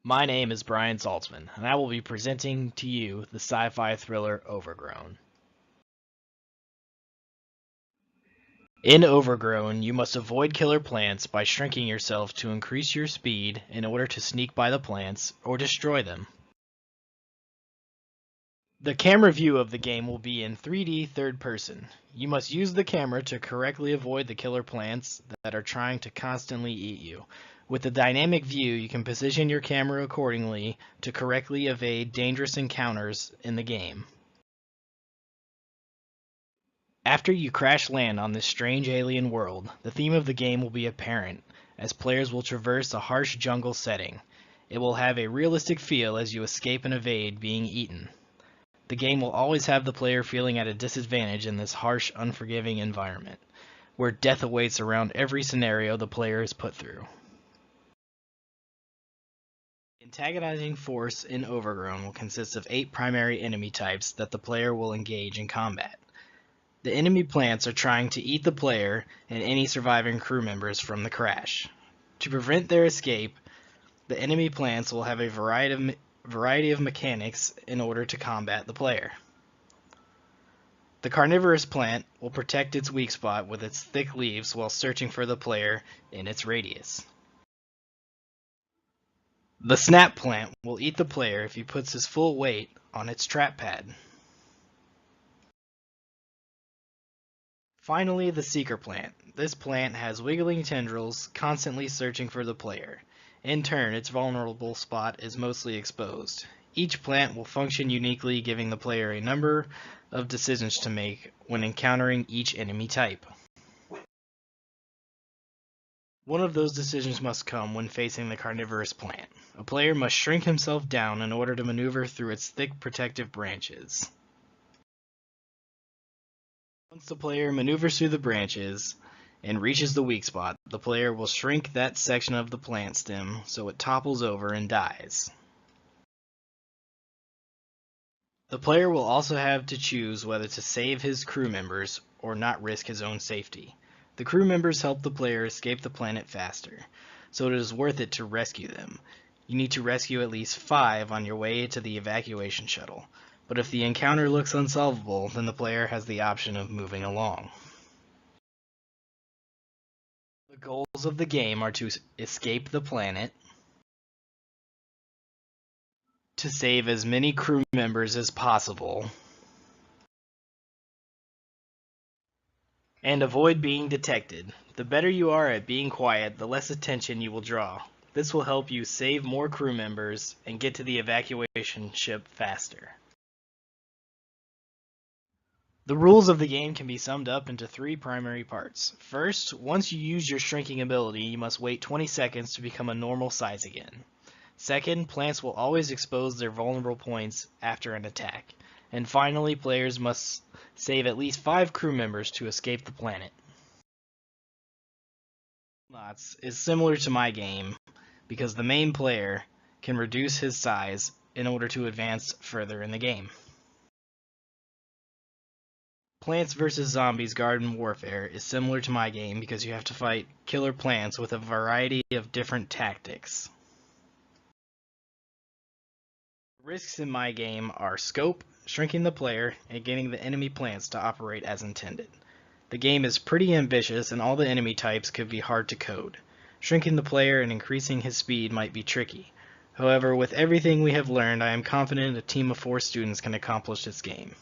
My name is Brian Saltsman, and I will be presenting to you the sci-fi thriller Overgrown. In Overgrown, you must avoid killer plants by shrinking yourself to increase your speed in order to sneak by the plants or destroy them. The camera view of the game will be in 3D third person. You must use the camera to correctly avoid the killer plants that are trying to constantly eat you. With the dynamic view, you can position your camera accordingly to correctly evade dangerous encounters in the game. After you crash land on this strange alien world, the theme of the game will be apparent, as players will traverse a harsh jungle setting. It will have a realistic feel as you escape and evade being eaten. The game will always have the player feeling at a disadvantage in this harsh, unforgiving environment, where death awaits around every scenario the player is put through. The antagonizing force in Overgrown will consist of 8 primary enemy types that the player will engage in combat. The enemy plants are trying to eat the player and any surviving crew members from the crash. To prevent their escape, the enemy plants will have a variety of mechanics in order to combat the player. The carnivorous plant will protect its weak spot with its thick leaves while searching for the player in its radius. The snap plant will eat the player if he puts his full weight on its trap pad. Finally, the seeker plant. This plant has wiggling tendrils, constantly searching for the player. In turn, its vulnerable spot is mostly exposed. Each plant will function uniquely, giving the player a number of decisions to make when encountering each enemy type. One of those decisions must come when facing the carnivorous plant. A player must shrink himself down in order to maneuver through its thick protective branches. Once the player maneuvers through the branches and reaches the weak spot, the player will shrink that section of the plant stem so it topples over and dies. The player will also have to choose whether to save his crew members or not risk his own safety. The crew members help the player escape the planet faster, so it is worth it to rescue them. You need to rescue at least 5 on your way to the evacuation shuttle. But if the encounter looks unsolvable, then the player has the option of moving along. The goals of the game are to escape the planet, to save as many crew members as possible, and avoid being detected. The better you are at being quiet, the less attention you will draw. This will help you save more crew members and get to the evacuation ship faster. The rules of the game can be summed up into 3 primary parts. First, once you use your shrinking ability, you must wait 20 seconds to become a normal size again. Second, plants will always expose their vulnerable points after an attack. And finally, players must save at least 5 crew members to escape the planet. Lots is similar to my game because the main player can reduce his size in order to advance further in the game. Plants vs. Zombies Garden Warfare is similar to my game because you have to fight killer plants with a variety of different tactics. Risks in my game are scope, shrinking the player, and getting the enemy plants to operate as intended. The game is pretty ambitious and all the enemy types could be hard to code. Shrinking the player and increasing his speed might be tricky. However, with everything we have learned, I am confident a team of 4 students can accomplish this game.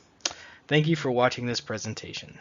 Thank you for watching this presentation.